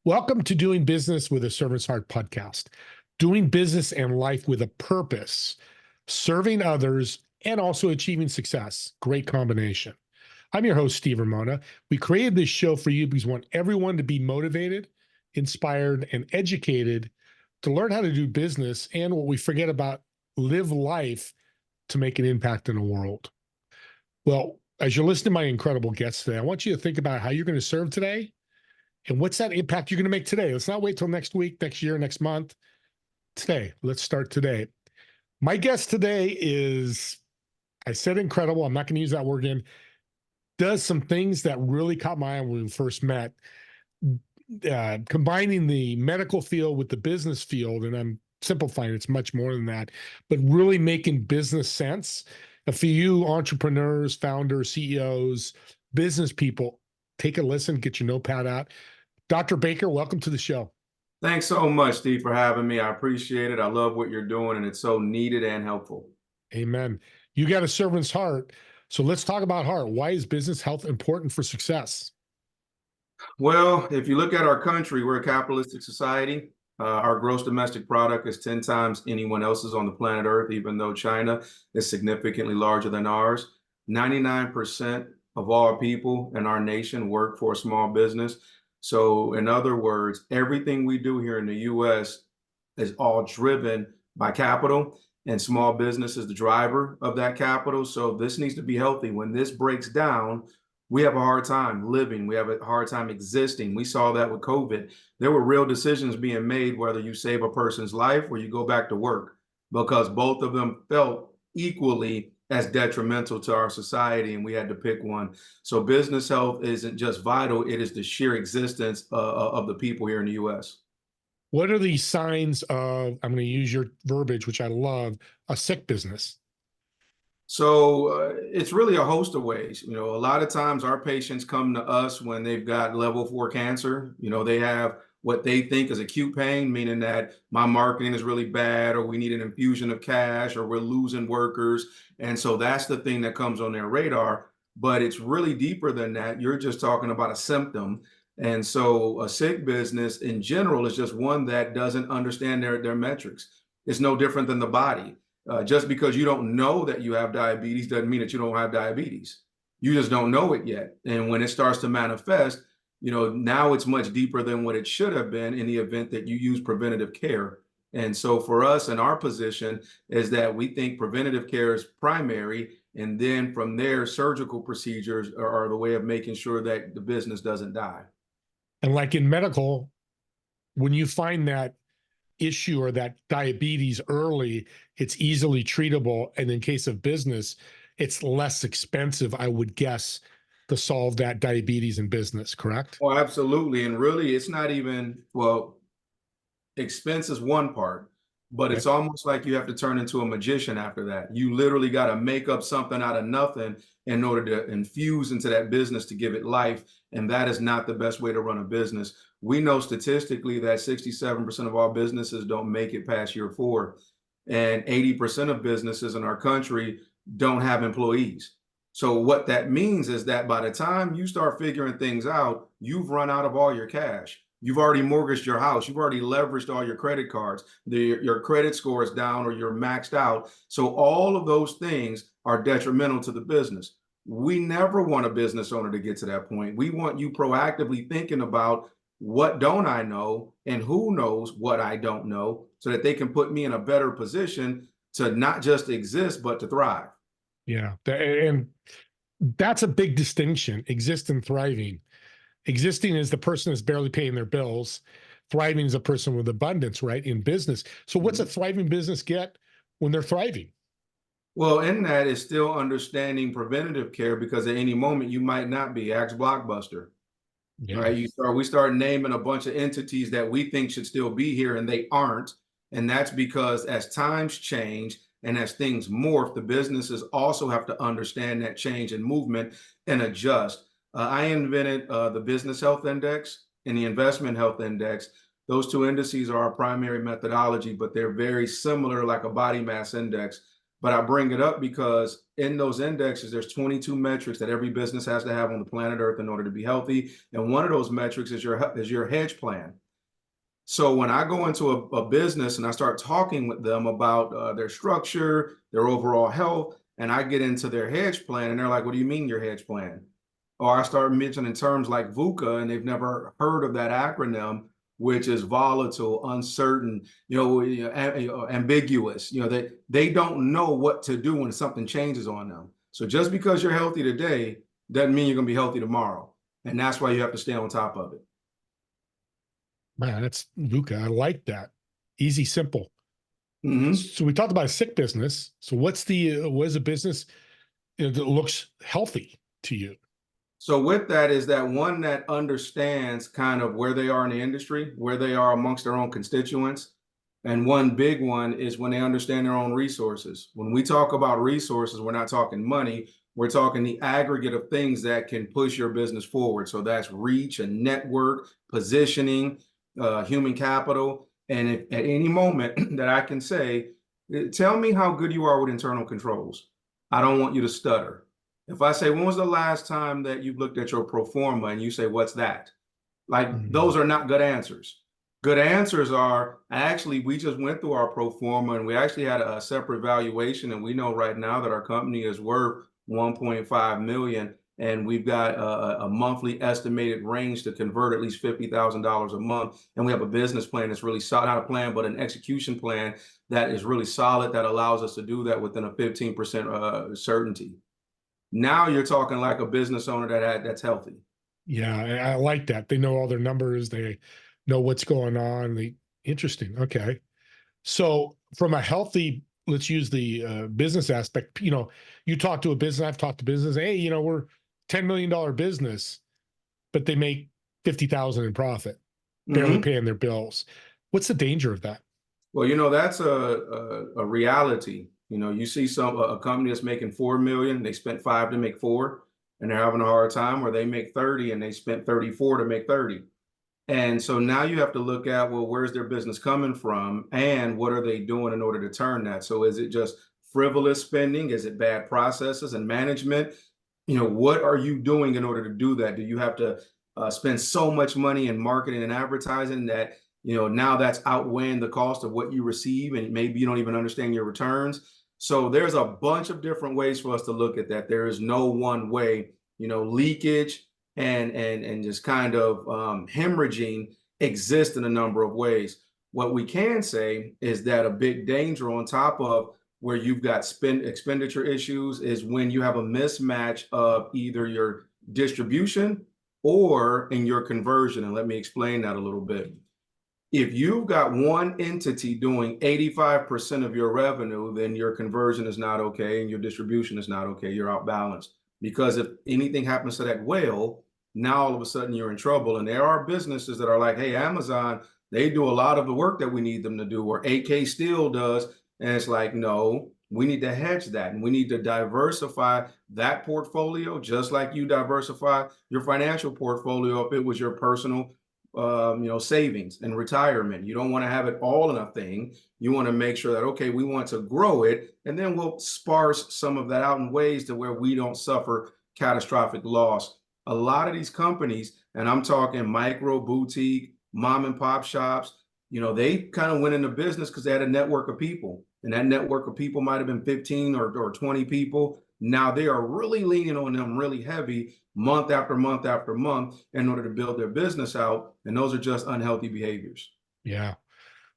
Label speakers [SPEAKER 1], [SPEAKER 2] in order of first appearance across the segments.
[SPEAKER 1] Welcome to Doing Business with a Servant's Heart podcast. Doing business and life with a purpose, serving others, and also achieving success. Great combination. I'm your host, Steve Ramona. We created this show for you because we want everyone to be motivated, inspired, and educated to learn how to do business and what we forget about, live life to make an impact in the world. Well, as you're listening to my incredible guests today, I want you to think about how you're going to serve today. And what's that impact you're going to make today? Let's not wait till next week, next year, next month. Today, let's start today. My guest today is, I said incredible, I'm not going to use that word again, does some things that really caught my eye when we first met, combining the medical field with the business field, and I'm simplifying, it's much more than that, but really making business sense. For you entrepreneurs, founders, CEOs, business people, take a listen, get your notepad out. Dr. Baker, welcome to the show.
[SPEAKER 2] Thanks so much, Steve, for having me. I appreciate it. I love what you're doing, and it's so needed and helpful.
[SPEAKER 1] Amen. You got a servant's heart. So let's talk about heart. Why is business health important for success?
[SPEAKER 2] Well, if you look at our country, we're a capitalistic society. Our gross domestic product is 10 times anyone else's on the planet Earth, even though China is significantly larger than ours. 99% of all people in our nation work for a small business. So in other words, everything we do here in the US is all driven by capital, and small business is the driver of that capital. So this needs to be healthy. When this breaks down, we have a hard time living. We have a hard time existing. We saw that with COVID. There were real decisions being made, whether you save a person's life or you go back to work, because both of them felt equally as detrimental to our society, and we had to pick one. So business health isn't just vital, it is the sheer existence of the people here in the US.
[SPEAKER 1] What are the signs of, I'm going to use your verbiage, which I love, a sick business?
[SPEAKER 2] So it's really a host of ways. A lot of times our patients come to us when they've got level 4 cancer. They have what they think is acute pain, meaning that my marketing is really bad, or we need an infusion of cash, or we're losing workers. And so that's the thing that comes on their radar. But it's really deeper than that. You're just talking about a symptom. And so a sick business in general is just one that doesn't understand their metrics. It's no different than the body. Just because you don't know that you have diabetes doesn't mean that you don't have diabetes. You just don't know it yet. And when it starts to manifest, now it's much deeper than what it should have been in the event that you use preventative care. And so for us, in our position, is that we think preventative care is primary. And then from there, surgical procedures are the way of making sure that the business doesn't die.
[SPEAKER 1] And like in medical, when you find that issue or that diabetes early, it's easily treatable. And in case of business, it's less expensive, I would guess, to solve that diabetes in business, correct?
[SPEAKER 2] Oh, absolutely. And really, it's not even, well, expense is one part, but
[SPEAKER 1] Okay.
[SPEAKER 2] it's almost like you have to turn into a magician after that. You literally got to make up something out of nothing in order to infuse into that business to give it life. And that is not the best way to run a business. We know statistically that 67% of all businesses don't make it past year 4. And 80% of businesses in our country don't have employees. So what that means is that by the time you start figuring things out, you've run out of all your cash. You've already mortgaged your house. You've already leveraged all your credit cards. Your credit score is down or you're maxed out. So all of those things are detrimental to the business. We never want a business owner to get to that point. We want you proactively thinking about, what don't I know and who knows what I don't know, so that they can put me in a better position to not just exist, but to thrive.
[SPEAKER 1] Yeah. And that's a big distinction, exist and thriving. Existing is the person that's barely paying their bills. Thriving is a person with abundance, right, in business. So what's a thriving business get when they're thriving?
[SPEAKER 2] Well, in that is still understanding preventative care, because at any moment you might not be. Ask Blockbuster.
[SPEAKER 1] Yeah.
[SPEAKER 2] Right? We start naming a bunch of entities that we think should still be here, and they aren't. And that's because as times change and as things morph, the businesses also have to understand that change and movement and adjust. I invented the Business Health Index and the Investment Health Index. Those two indices are our primary methodology, but they're very similar, like a body mass index. But I bring it up because in those indexes, there's 22 metrics that every business has to have on the planet Earth in order to be healthy. And one of those metrics is your hedge plan. So when I go into a business and I start talking with them about their structure, their overall health, and I get into their hedge plan, and they're like, "What do you mean your hedge plan?" Or I start mentioning terms like VUCA, and they've never heard of that acronym, which is volatile, uncertain, ambiguous. They don't know what to do when something changes on them. So just because you're healthy today doesn't mean you're going to be healthy tomorrow, and that's why you have to stay on top of it.
[SPEAKER 1] Man, that's Luca. I like that. Easy, simple.
[SPEAKER 2] Mm-hmm.
[SPEAKER 1] So we talked about a sick business. So what is a business that looks healthy to you?
[SPEAKER 2] So with that is that one that understands kind of where they are in the industry, where they are amongst their own constituents. And one big one is when they understand their own resources. When we talk about resources, we're not talking money. We're talking the aggregate of things that can push your business forward. So that's reach and network, positioning, human capital. And if at any moment that I can say, tell me how good you are with internal controls. I don't want you to stutter. If I say, when was the last time that you looked at your pro forma, and you say, what's that? Like, those are not good answers. Good answers are, actually, we just went through our pro forma and we actually had a separate valuation. And we know right now that our company is worth 1.5 million. And we've got a monthly estimated range to convert at least $50,000 a month. And we have a business plan that's really solid, not a plan, but an execution plan that is really solid, that allows us to do that within a 15% certainty. Now you're talking like a business owner that's healthy.
[SPEAKER 1] Yeah, I like that. They know all their numbers. They know what's going on. Interesting. Okay. So from a healthy, let's use the business aspect. You talk to a business, I've talked to business. Hey, we're $10 million business, but they make 50,000 in profit, barely paying their bills. What's the danger of that?
[SPEAKER 2] Well, that's a reality. You see a company that's making 4 million, they spent 5 to make 4, and they're having a hard time, or they make 30 and they spent 34 to make 30. And so now you have to look at, well, where's their business coming from and what are they doing in order to turn that? So is it just frivolous spending? Is it bad processes and management? What are you doing in order to do that? Do you have to spend so much money in marketing and advertising that now that's outweighing the cost of what you receive, and maybe you don't even understand your returns? So there's a bunch of different ways for us to look at that. There is no one way. Leakage and just kind of hemorrhaging exist in a number of ways. What we can say is that a big danger on top of where you've got expenditure issues is when you have a mismatch of either your distribution or in your conversion. And let me explain that a little bit. If you've got one entity doing 85% of your revenue, then your conversion is not okay and your distribution is not okay. You're outbalanced. Because if anything happens to that whale, now all of a sudden you're in trouble. And there are businesses that are like, hey, Amazon, they do a lot of the work that we need them to do, or AK Steel does. And it's like, no, we need to hedge that. And we need to diversify that portfolio, just like you diversify your financial portfolio if it was your personal savings and retirement. You don't want to have it all in a thing. You want to make sure that, okay, we want to grow it, and then we'll sparse some of that out in ways to where we don't suffer catastrophic loss. A lot of these companies, and I'm talking micro, boutique, mom and pop shops, they kind of went into business because they had a network of people, and that network of people might have been 15 or 20 people. Now they are really leaning on them really heavy month after month after month in order to build their business out. And those are just unhealthy behaviors.
[SPEAKER 1] Yeah.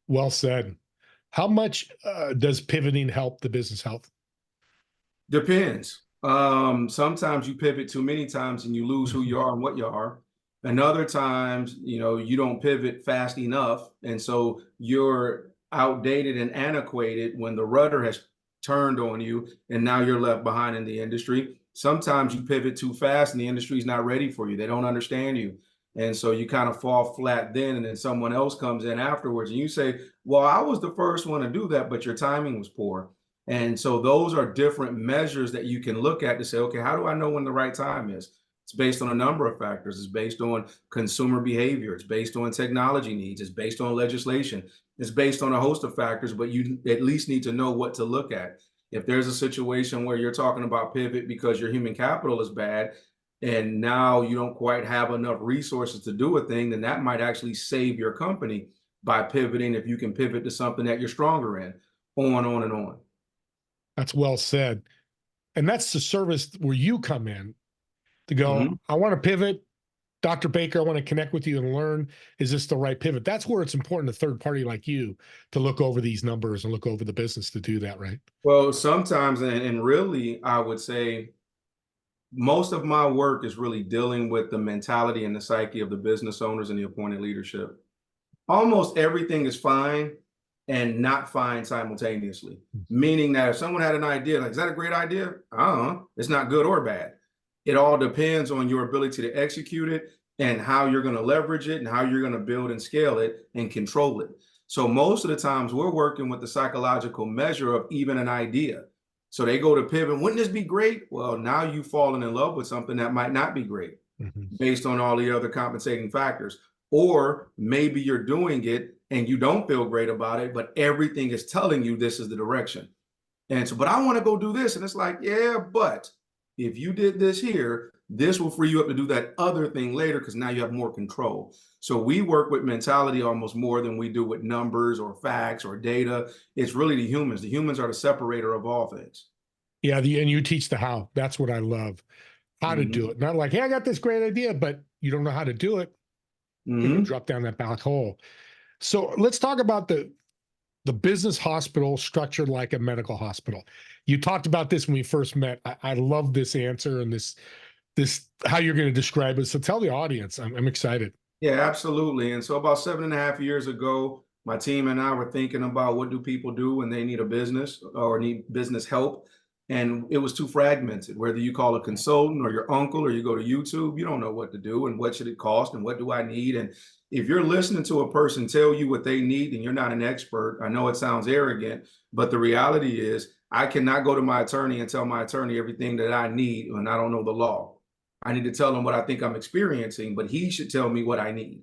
[SPEAKER 1] Well said. How much does pivoting help the business health?
[SPEAKER 2] Depends. Sometimes you pivot too many times and you lose who you are and what you are. And other times, you don't pivot fast enough. And so you're outdated and antiquated when the rudder has turned on you, and now you're left behind in the industry. Sometimes you pivot too fast and the industry is not ready for you. They don't understand you. And so you kind of fall flat then, and then someone else comes in afterwards and you say, well, I was the first one to do that, but your timing was poor. And so those are different measures that you can look at to say, okay, how do I know when the right time is? It's based on a number of factors. It's based on consumer behavior. It's based on technology needs. It's based on legislation. It's based on a host of factors, but you at least need to know what to look at. If there's a situation where you're talking about pivot because your human capital is bad and now you don't quite have enough resources to do a thing, then that might actually save your company by pivoting if you can pivot to something that you're stronger in, on and on.
[SPEAKER 1] That's well said. And that's the service where you come in to go,
[SPEAKER 2] Mhm.
[SPEAKER 1] I want to pivot. Dr. Baker, I want to connect with you and learn, is this the right pivot? That's where it's important, a third party like you, to look over these numbers and look over the business to do that, right?
[SPEAKER 2] Well, sometimes, and really, I would say most of my work is really dealing with the mentality and the psyche of the business owners and the appointed leadership. Almost everything is fine and not fine simultaneously. Meaning that if someone had an idea, like, is that a great idea? It's not good or bad. It all depends on your ability to execute it and how you're going to leverage it and how you're going to build and scale it and control it. So most of the times we're working with the psychological measure of even an idea. So they go to pivot. Wouldn't this be great? Well, now you've fallen in love with something that might not be great based on all the other compensating factors. Or maybe you're doing it and you don't feel great about it, but everything is telling you this is the direction. And so, but I want to go do this. And it's like, yeah, but if you did this here, this will free you up to do that other thing later because now you have more control. So we work with mentality almost more than we do with numbers or facts or data. It's really the humans. The humans are the separator of all things.
[SPEAKER 1] Yeah, and you teach the how. That's what I love. How to do it. Not like, hey, I got this great idea, but you don't know how to do it. You're going to drop down that black hole. So let's talk about the business hospital structured like a medical hospital. You talked about this when we first met. I love this answer and this how you're going to describe it. So tell the audience. I'm excited.
[SPEAKER 2] Yeah, absolutely. And so about 7.5 years ago, my team and I were thinking about what do people do when they need a business or need business help. And it was too fragmented. Whether you call a consultant or your uncle or you go to YouTube, you don't know what to do and what should it cost and what do I need. And if you're listening to a person tell you what they need and you're not an expert, I know it sounds arrogant, but the reality is I cannot go to my attorney and tell my attorney everything that I need when I don't know the law. I need to tell him what I think I'm experiencing, but he should tell me what I need.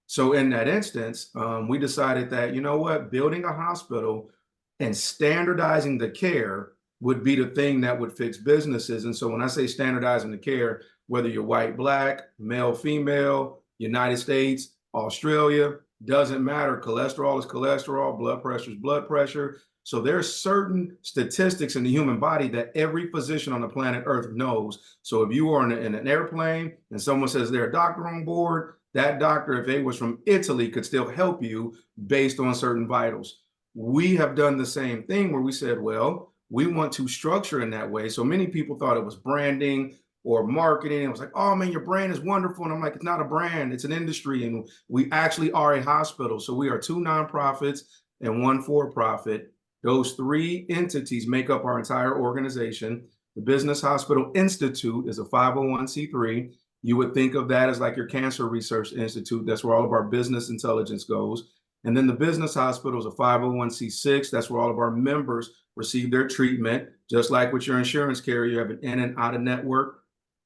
[SPEAKER 2] So in that instance, we decided that, you know what, building a hospital and standardizing the care would be the thing that would fix businesses. And so when I say standardizing the care, whether you're white, black, male, female, United States, Australia, doesn't matter. Cholesterol is cholesterol, blood pressure is blood pressure. So there's certain statistics in the human body that every physician on the planet Earth knows. So if you are in an airplane and someone says they're a doctor on board, that doctor, if they was from Italy, could still help you based on certain vitals. We have done the same thing where we said, well, we want to structure in that way. So many people thought it was branding or marketing. It was like, oh man, your brand is wonderful. And I'm like, it's not a brand, it's an industry. And we actually are a hospital. So we are 2 nonprofits and 1 for-profit. Those 3 entities make up our entire organization. The Business Hospital Institute is a 501c3. You would think of that as like your Cancer Research Institute. That's where all of our business intelligence goes. And then the Business Hospital is a 501c6. That's where all of our members receive their treatment. Just like with your insurance carrier, you have an in and out of network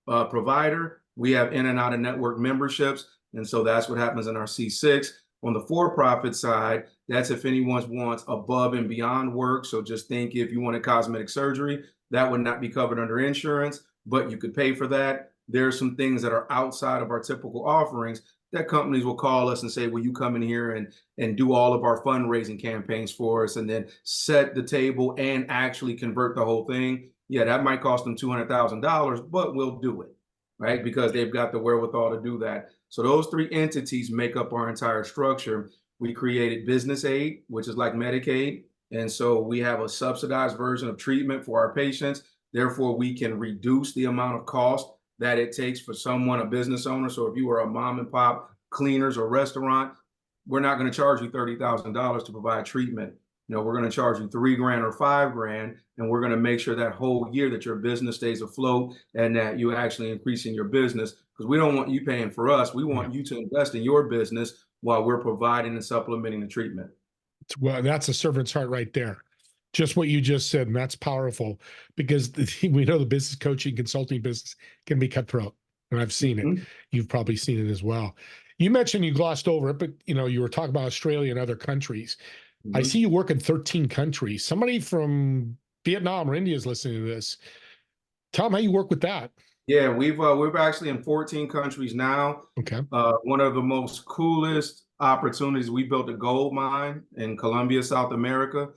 [SPEAKER 2] provider. We have in and out of network memberships. And so that's what happens in our C6. On the for-profit side, that's if anyone wants above and beyond work. So just think if you wanted cosmetic surgery, that would not be covered under insurance, but you could pay for that. There are some things that are outside of our typical offerings that companies will call us and say, will you come in here and do all of our fundraising campaigns for us and then set the table and actually convert the whole thing? Yeah, that might cost them $200,000, but we'll do it, right? Because they've got the wherewithal to do that. So those 3 entities make up our entire structure. We created business aid, which is like Medicaid. And so we have a subsidized version of treatment for our patients. Therefore, we can reduce the amount of cost that it takes for someone, a business owner. So if you are a mom and pop cleaners or restaurant, we're not going to charge you $30,000 to provide treatment. You know, we're going to charge you $3,000 or $5,000, and we're going to make sure that whole year that your business stays afloat and that you're actually increasing your business, because we don't want you paying for us. We want you to invest in your business while we're providing and supplementing the treatment.
[SPEAKER 1] Well, that's a servant's heart right there. Just what you just said, and that's powerful because we know the business coaching consulting business can be cutthroat, and I've seen it. You've probably seen it as well. You mentioned you glossed over it, but you were talking about Australia and other countries. I see you work in 13 countries. Somebody from Vietnam or India is listening to this. Tell them how you work with that.
[SPEAKER 2] Yeah, we're actually in 14 countries now.
[SPEAKER 1] Okay.
[SPEAKER 2] One of the most coolest opportunities, we built a gold mine in Colombia, South America,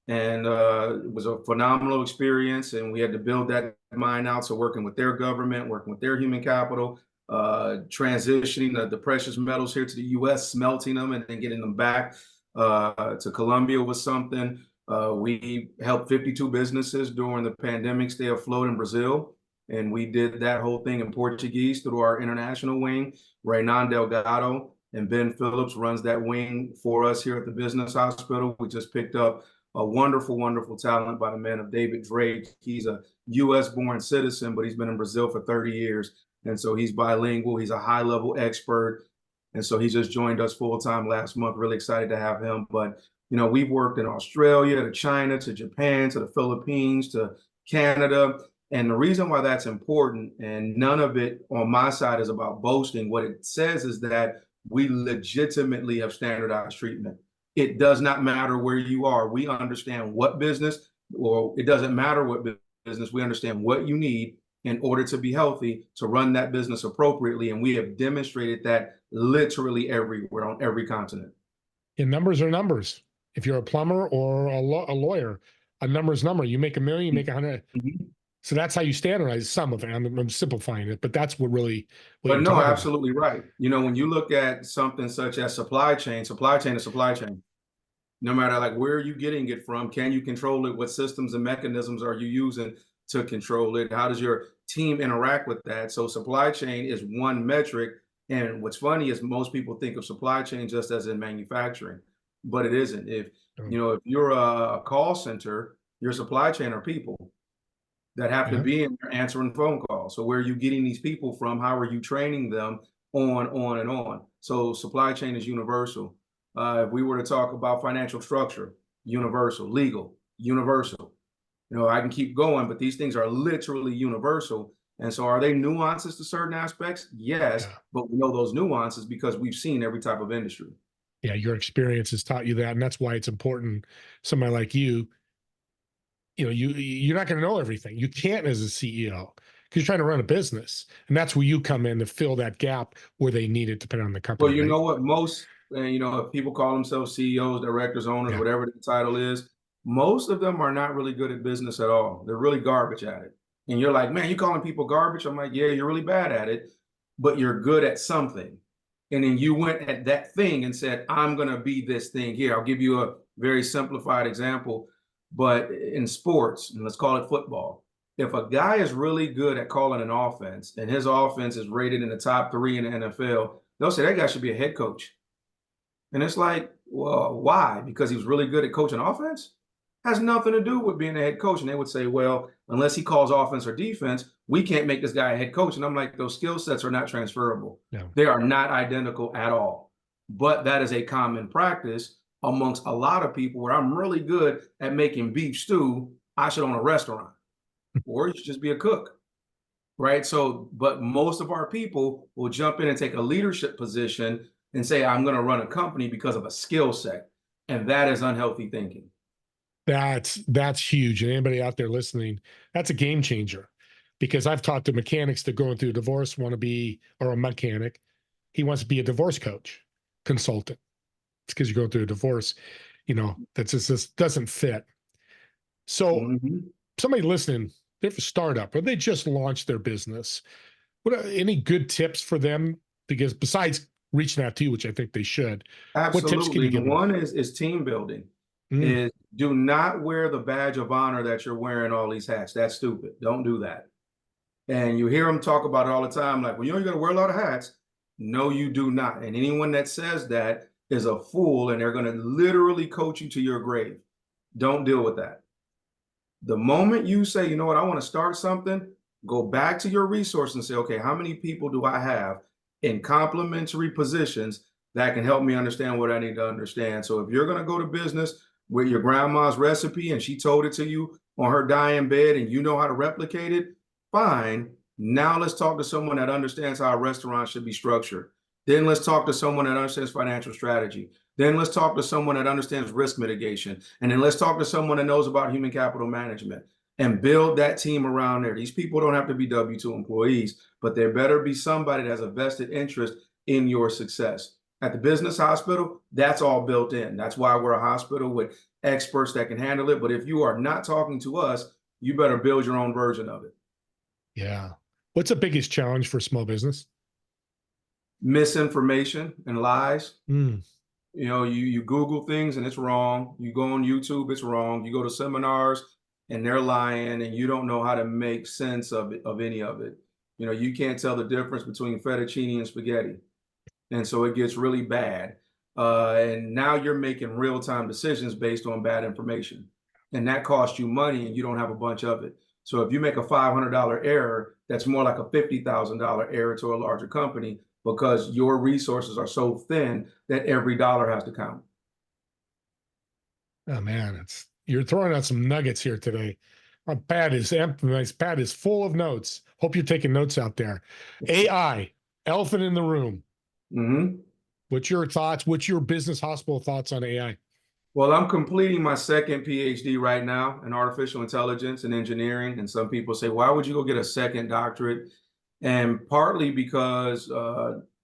[SPEAKER 2] and it was a phenomenal experience. And we had to build that mine out, so working with their government, working with their human capital, transitioning the precious metals here to the U.S., smelting them, and then getting them back to Colombia was something. We helped 52 businesses during the pandemic stay afloat in Brazil. And we did that whole thing in Portuguese through our international wing. Raynon Delgado and Ben Phillips runs that wing for us here at the Business Hospital. We just picked up a wonderful, wonderful talent by the man of David Drake. He's a U.S.-born citizen, but he's been in Brazil for 30 years. And so he's bilingual. He's a high-level expert. And so he just joined us full-time last month. Really excited to have him. But, you know, we've worked in Australia, to China, to Japan, to the Philippines, to Canada. And the reason why that's important, and none of it on my side is about boasting, what it says is that we legitimately have standardized treatment. It does not matter where you are. We understand what business, or it doesn't matter what business, we understand what you need in order to be healthy, to run that business appropriately. And we have demonstrated that literally everywhere on every continent.
[SPEAKER 1] And numbers are numbers. If you're a plumber or a lawyer, a number is number. You make $1 million, you make 100. Mm-hmm. So that's how you standardize some of it. I'm simplifying it, but that's what really.
[SPEAKER 2] But no, absolutely right. You know, when you look at something such as supply chain is supply chain. No matter like where are you getting it from, can you control it? What systems and mechanisms are you using to control it? How does your team interact with that? So supply chain is one metric. And what's funny is most people think of supply chain just as in manufacturing, but it isn't. If you're a call center, your supply chain are people that have to be in there answering phone calls. So where are you getting these people from? How are you training them? On and on. So supply chain is universal. If we were to talk about financial structure, universal. Legal, universal. You know, I can keep going, but these things are literally universal. And so are they nuances to certain aspects? Yes, but we know those nuances because we've seen every type of industry.
[SPEAKER 1] Yeah, your experience has taught you that. And that's why it's important, somebody like you, you're not going to know everything. You can't as a CEO because you're trying to run a business. And that's where you come in to fill that gap where they need it, depending on the company.
[SPEAKER 2] Well, you know what? Most, if people call themselves CEOs, directors, owners, whatever the title is, most of them are not really good at business at all. They're really garbage at it. And you're like, man, you calling people garbage? I'm like, yeah, you're really bad at it, but you're good at something. And then you went at that thing and said, I'm going to be this thing here. I'll give you a very simplified example. But in sports, and let's call it football, if a guy is really good at calling an offense and his offense is rated in the top 3 in the NFL, they'll say that guy should be a head coach. And it's like, well, why? Because he was really good at coaching offense? Has nothing to do with being a head coach. And they would say, well, unless he calls offense or defense, we can't make this guy a head coach. And I'm like, those skill sets are not transferable. No. They are not identical at all. But that is a common practice amongst a lot of people where I'm really good at making beef stew. I should own a restaurant or you should just be a cook. Right. So, but most of our people will jump in and take a leadership position and say, I'm going to run a company because of a skill set. And that is unhealthy thinking.
[SPEAKER 1] That's huge. And anybody out there listening, that's a game changer, because I've talked to mechanics that going through a divorce want to be, or a mechanic, he wants to be a divorce coach, consultant. It's because you're going through a divorce, that's just doesn't fit. So somebody listening, they're a startup or they just launched their business. What are any good tips for them? Because besides reaching out to you, which I think they should,
[SPEAKER 2] absolutely.
[SPEAKER 1] What tips can you give them?
[SPEAKER 2] One is team building. Is do not wear the badge of honor that you're wearing all these hats. That's stupid. Don't do that. And you hear them talk about it all the time, like, well, you got to wear a lot of hats. No, you do not. And anyone that says that is a fool, and they're going to literally coach you to your grave. Don't deal with that. The moment you say, you know what, I want to start something, go back to your resource and say, okay, how many people do I have in complementary positions that can help me understand what I need to understand? So if you're going to go to business with your grandma's recipe and she told it to you on her dying bed and you know how to replicate it, fine. Now let's talk to someone that understands how a restaurant should be structured. Then let's talk to someone that understands financial strategy. Then let's talk to someone that understands risk mitigation. And then let's talk to someone that knows about human capital management and build that team around there. These people don't have to be W-2 employees, but there better be somebody that has a vested interest in your success. At the business hospital, that's all built in. That's why we're a hospital with experts that can handle it. But if you are not talking to us, you better build your own version of it.
[SPEAKER 1] Yeah. What's the biggest challenge for small business?
[SPEAKER 2] Misinformation and lies.
[SPEAKER 1] Mm.
[SPEAKER 2] You know, you Google things and it's wrong. You go on YouTube, it's wrong. You go to seminars and they're lying, and you don't know how to make sense of it, of any of it. You know, you can't tell the difference between fettuccine and spaghetti. And so it gets really bad. And now you're making real-time decisions based on bad information. And that costs you money and you don't have a bunch of it. So if you make a $500 error, that's more like a $50,000 error to a larger company, because your resources are so thin that every dollar has to count.
[SPEAKER 1] Oh man, you're throwing out some nuggets here today. My pad is empty. My pad is full of notes. Hope you're taking notes out there. AI, elephant in the room.
[SPEAKER 2] Mm-hmm.
[SPEAKER 1] What's your thoughts? What's your business hospital thoughts on AI?
[SPEAKER 2] Well, I'm completing my second PhD right now in artificial intelligence and engineering. And some people say, why would you go get a second doctorate? And partly because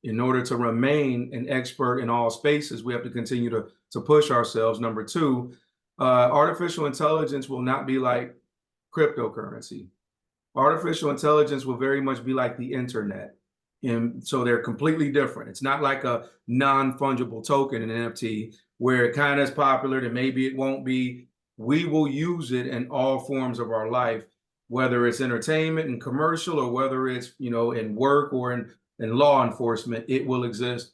[SPEAKER 2] in order to remain an expert in all spaces, we have to continue to push ourselves. Number two, artificial intelligence will not be like cryptocurrency. Artificial intelligence will very much be like the internet. And so they're completely different. It's not like a non-fungible token, an NFT, where it kind of is popular, then maybe it won't be. We will use it in all forms of our life, whether it's entertainment and commercial, or whether it's, you know, in work or in law enforcement, it will exist.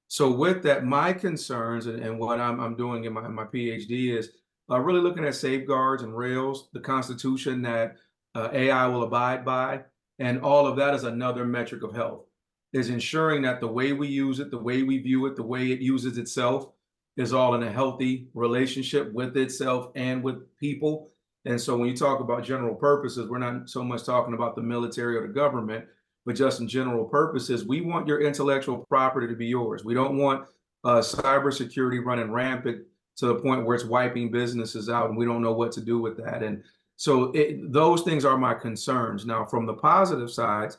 [SPEAKER 2] So with that, my concerns and what I'm doing in my PhD is really looking at safeguards and rails, the Constitution that AI will abide by, and all of that is another metric of health, is ensuring that the way we use it, the way we view it, the way it uses itself is all in a healthy relationship with itself and with people. And so when you talk about general purposes, we're not so much talking about the military or the government, but just in general purposes, we want your intellectual property to be yours. We don't want cybersecurity running rampant to the point where it's wiping businesses out and we don't know what to do with that. And so those things are my concerns. Now, from the positive sides,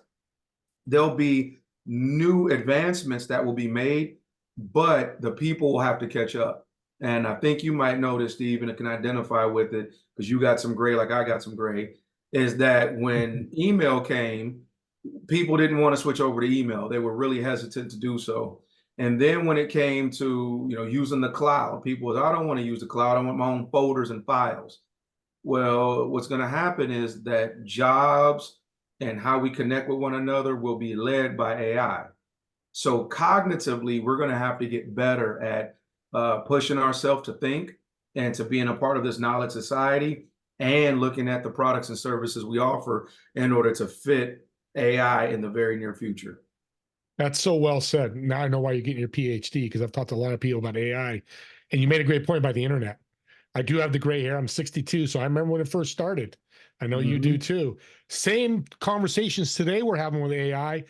[SPEAKER 2] there'll be new advancements that will be made, but the people will have to catch up. And I think you might know this, Steve, and can identify with it because you got some gray like I got some gray, is that when email came, people didn't want to switch over to email. They were really hesitant to do so. And then when it came to, you know, using the cloud, people said, I don't want to use the cloud. I want my own folders and files. Well, what's going to happen is that jobs and how we connect with one another will be led by AI. So cognitively, we're going to have to get better at pushing ourselves to think and to being a part of this knowledge society and looking at the products and services we offer in order to fit AI in the very near future.
[SPEAKER 1] That's so well said. Now I know why you're getting your PhD, because I've talked to a lot of people about AI, and you made a great point about the internet. I do have the gray hair. I'm 62, so I remember when it first started. I know you do too. Same conversations today we're having with AI.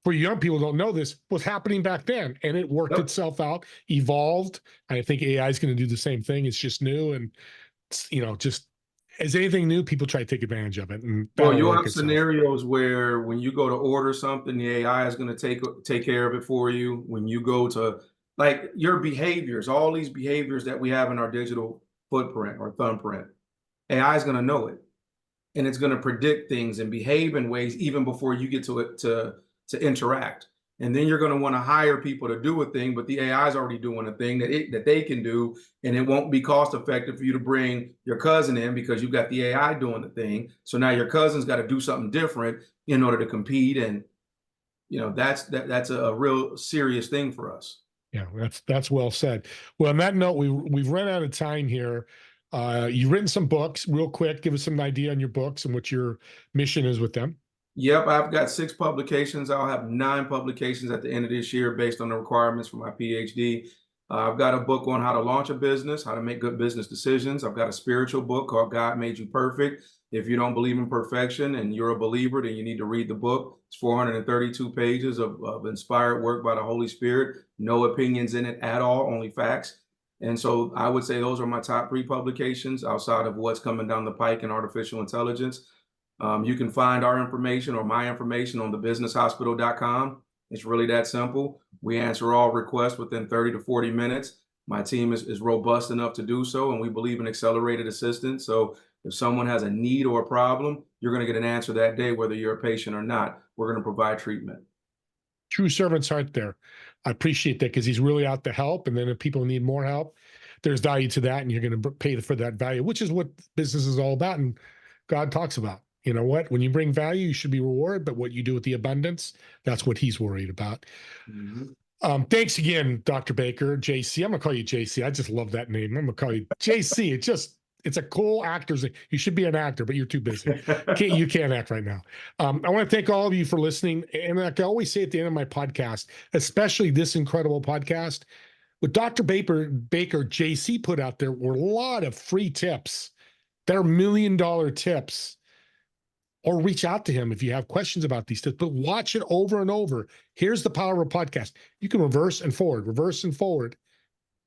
[SPEAKER 1] For young people who don't know this, was happening back then, and it worked itself out, evolved. I think AI is going to do the same thing. It's just new, and you know, just as anything new, people try to take advantage of it. And
[SPEAKER 2] well, you'll have scenarios where when you go to order something, the AI is going to take care of it for you. When you go to, like, your behaviors, all these behaviors that we have in our digital footprint or thumbprint, AI is going to know it, and it's going to predict things and behave in ways even before you get to it to interact. And then you're going to want to hire people to do a thing, but the AI is already doing a thing that they can do, and it won't be cost effective for you to bring your cousin in because you've got the AI doing the thing. So now your cousin's got to do something different in order to compete, and you know that's a real serious thing for us.
[SPEAKER 1] Yeah, that's well said. Well, on that note, we've run out of time here. You've written some books. Real quick, give us some idea on your books and what your mission is with them.
[SPEAKER 2] Yep, I've got 6 publications. I'll have 9 publications at the end of this year based on the requirements for my PhD. I've got a book on how to launch a business, how to make good business decisions. I've got a spiritual book called God Made You Perfect. If you don't believe in perfection and you're a believer, then you need to read the book. It's 432 pages of inspired work by the Holy Spirit. No opinions in it at all, only facts. And so I would say those are my top 3 publications outside of what's coming down the pike in artificial intelligence. You can find our information or my information on thebusinesshospital.com. It's really that simple. We answer all requests within 30 to 40 minutes. My team is robust enough to do so, and we believe in accelerated assistance. So if someone has a need or a problem, you're going to get an answer that day, whether you're a patient or not. We're going to provide treatment.
[SPEAKER 1] True servant's heart there. I appreciate that because he's really out to help. And then if people need more help, there's value to that, and you're going to pay for that value, which is what business is all about. And God talks about, you know what, when you bring value, you should be rewarded, but what you do with the abundance, that's what he's worried about. Thanks again, Dr. Baker, JC. I'm going to call you JC. I just love that name. I'm going to call you JC. It's a cool actor's name. You should be an actor, but you're too busy. You can't act right now. I want to thank all of you for listening. And like I always say at the end of my podcast, especially this incredible podcast, what Dr. Baker, JC put out there were a lot of free tips. They're $1 million tips. Or reach out to him if you have questions about these tips, but watch it over and over. Here's the power of a podcast. You can reverse and forward,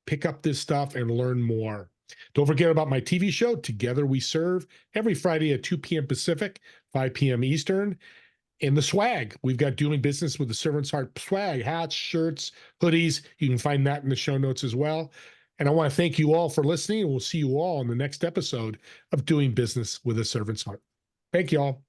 [SPEAKER 1] pick up this stuff and learn more. Don't forget about my TV show, Together We Serve, every Friday at 2 p.m. Pacific, 5 p.m. Eastern. And the swag, we've got Doing Business with the Servant's Heart swag, hats, shirts, hoodies. You can find that in the show notes as well. And I want to thank you all for listening, and we'll see you all in the next episode of Doing Business with a Servant's Heart. Thank you all.